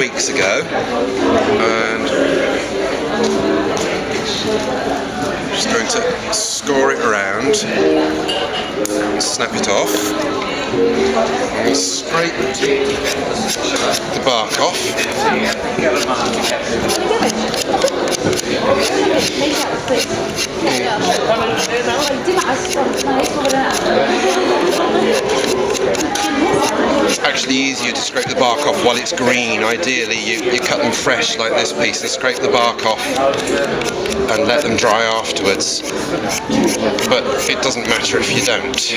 weeks ago, and just going to score it around, snap it off. I'm going to scrape the bark off. It's actually easier to scrape the bark off while it's green. Ideally you cut them fresh like this piece and scrape the bark off and let them dry afterwards, but it doesn't matter if you don't.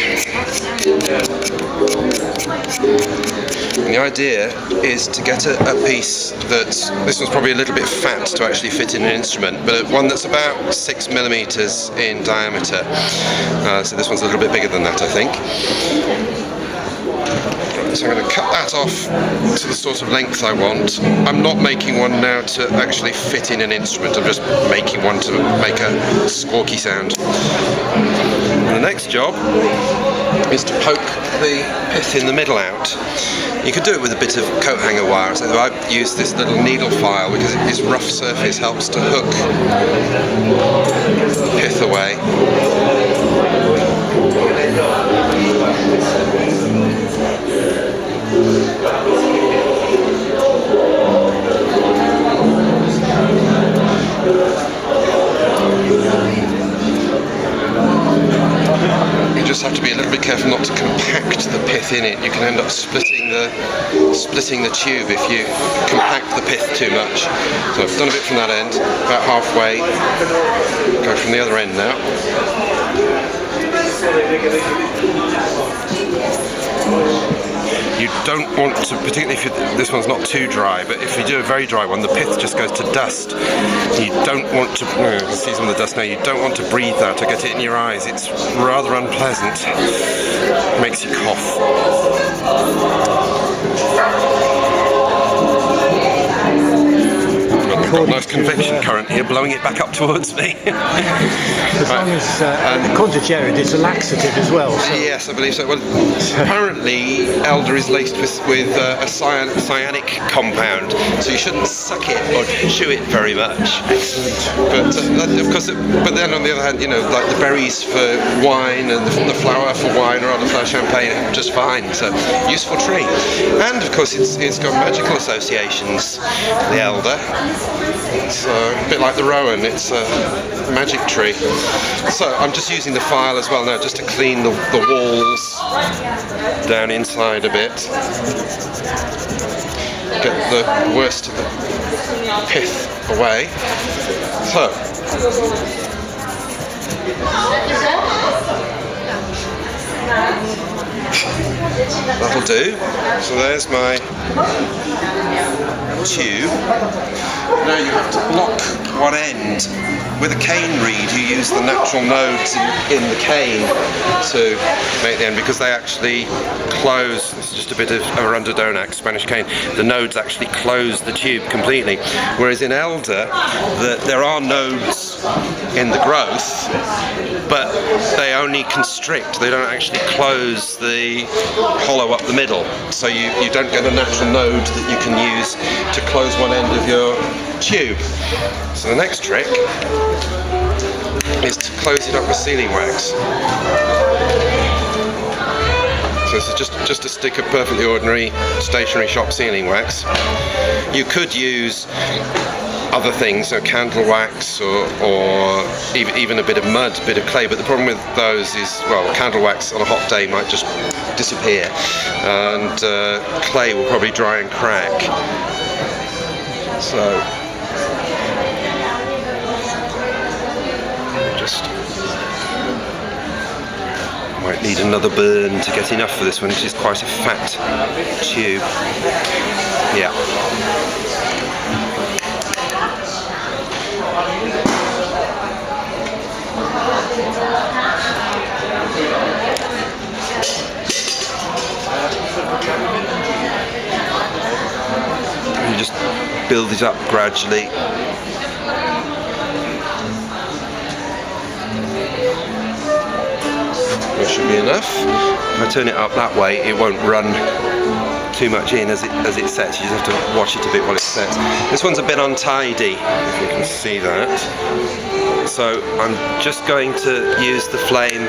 And the idea is to get a piece that's, this one's probably a little bit fat to actually fit in an instrument, but one that's about 6mm in diameter. So this one's a little bit bigger than that, I think. So I'm going to cut that off to the sort of length I want. I'm not making one now to actually fit in an instrument, I'm just making one to make a squawky sound. And the next job is to poke the pith in the middle out. You could do it with a bit of coat hanger wire, so I use this little needle file because this rough surface helps to hook the pith away. You just have to be a little bit careful not to compact the pith in it. You can end up splitting the tube if you compact the pith too much. So I've done a bit from that end, about halfway. Go from the other end now. You don't want to, particularly if this one's not too dry, but if you do a very dry one, the pith just goes to dust. You don't want to, you can see some of the dust now, you don't want to breathe that or get it in your eyes. It's rather unpleasant. It makes you cough. I've got a nice convection current here blowing it back up towards me. As long as, according to Jared, it's a laxative as well. So. Yes, I believe so. Well, apparently elder is laced with a cyanic compound, so you shouldn't suck it or chew it very much. But of course, but then on the other hand, you know, like the berries for wine and the flower for wine or other flower champagne are just fine. So useful tree, and of course it's got magical associations. The elder. It's a bit like the rowan, it's a magic tree. So I'm just using the file as well now just to clean the walls down inside a bit. Get the worst of the pith away. So that'll do. So there's my tube. Now you have to block one end. With a cane reed you use the natural nodes in the cane to make the end, because they actually close. This is just a bit of Arundodonax, Spanish cane. The nodes actually close the tube completely, whereas in elder there are nodes in the growth, but they only constrict, they don't actually close the hollow up the middle, so you don't get a natural node that you can use to close one end of your tube. So the next trick is to close it up with sealing wax. So this is just a stick of perfectly ordinary stationery shop sealing wax. You could use other things, so candle wax or even a bit of mud, a bit of clay, but the problem with those is, well, candle wax on a hot day might just disappear, and clay will probably dry and crack. So just might need another burn to get enough for this one, which is quite a fat tube. Yeah. You just build it up gradually. That should be enough. If I turn it up that way, it won't run too much in as it sets. You just have to watch it a bit while it sets. This one's a bit untidy, if you can see that. So I'm just going to use the flame,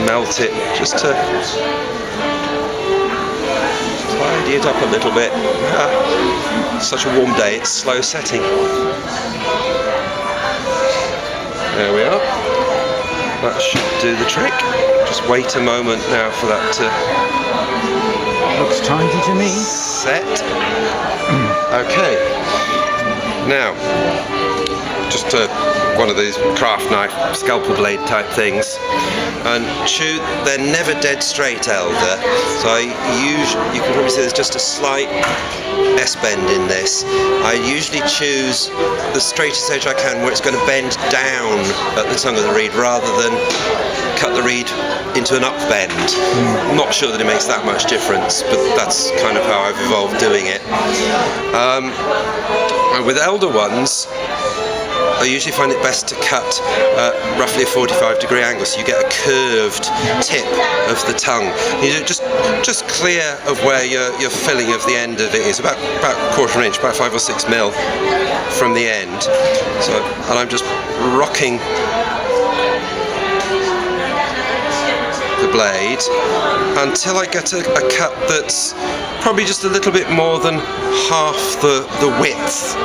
melt it, just to tidy it up a little bit. Such a warm day, it's slow setting. There we are. That should do the trick. Just wait a moment now for that to... Looks tidy to me. Set. Okay. Now, just one of these craft knife scalpel blade type things, and they're never dead straight elder, so you can probably see there's just a slight S-bend in this. I usually choose the straightest edge I can where it's going to bend down at the tongue of the reed rather than cut the reed into an up bend. I'm not sure that it makes that much difference, but that's kind of how I've evolved doing it. And with elder ones, I usually find it best to cut roughly a 45-degree angle, so you get a curved tip of the tongue. You do just clear of where your filling of the end of it is, about a quarter inch, about 5 or 6 mil from the end. So, and I'm just rocking the blade until I get a cut that's probably just a little bit more than half the width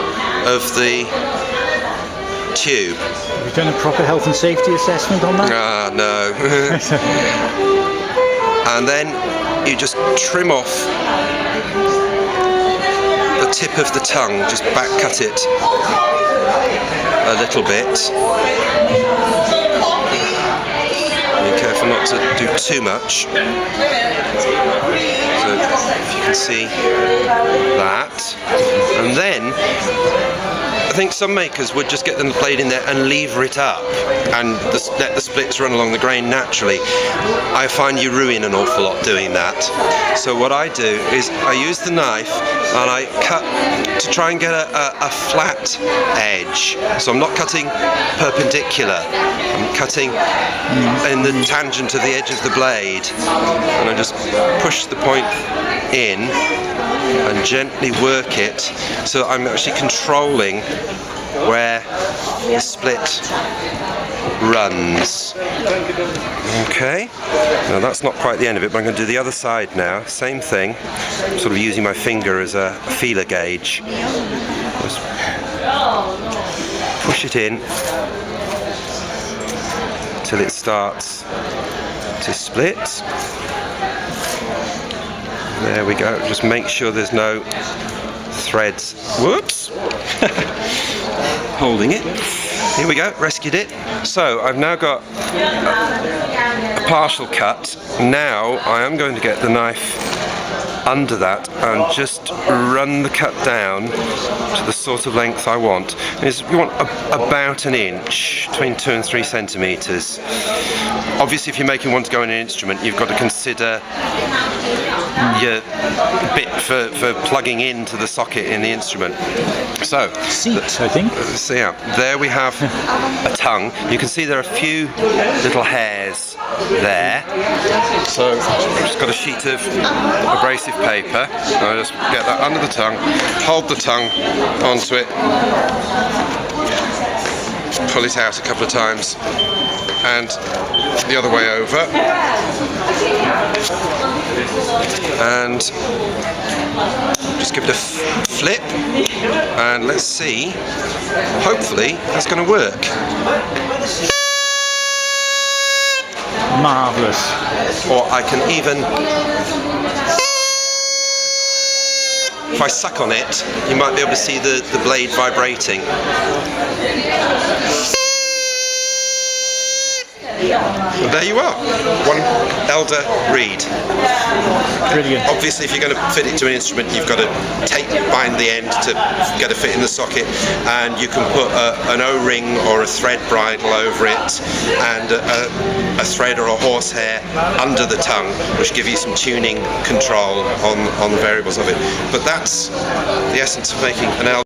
of the tube. Have you done a proper health and safety assessment on that? No. And then you just trim off the tip of the tongue, just back cut it a little bit. Be careful not to do too much. So if you can see that. And then I think some makers would just get the blade in there and lever it up and let the splits run along the grain naturally. I find you ruin an awful lot doing that. So what I do is I use the knife and I cut to try and get a flat edge. So I'm not cutting perpendicular, I'm cutting in the tangent of the edge of the blade, and I just push the point in and gently work it so I'm actually controlling where the split runs. Okay, now that's not quite the end of it, but I'm going to do the other side now. Same thing, I'm sort of using my finger as a feeler gauge. Just push it in till it starts to split. There we go, just make sure there's no threads. Whoops! Holding it. Here we go, rescued it. So I've now got a partial cut. Now I am going to get the knife under that and just run the cut down to the sort of length I want. You want about an inch, between 2 and 3 centimetres. Obviously if you're making one to go in an instrument, you've got to consider your bit for plugging into the socket in the instrument. So, seat, I think. So yeah, there we have a tongue. You can see there are a few little hairs there. So I've just got a sheet of abrasive paper. I just get that under the tongue, hold the tongue onto it, pull it out a couple of times, and the other way over, and just give it a flip, and let's see, hopefully that's going to work. Marvellous. Or I can even, if I suck on it, you might be able to see the blade vibrating. And there you are, one elder reed. Brilliant. Obviously if you're going to fit it to an instrument, you've got to bind the end to get a fit in the socket, and you can put an O-ring or a thread bridle over it, and a thread or a horsehair under the tongue, which give you some tuning control on the variables of it. But that's the essence of making an elder.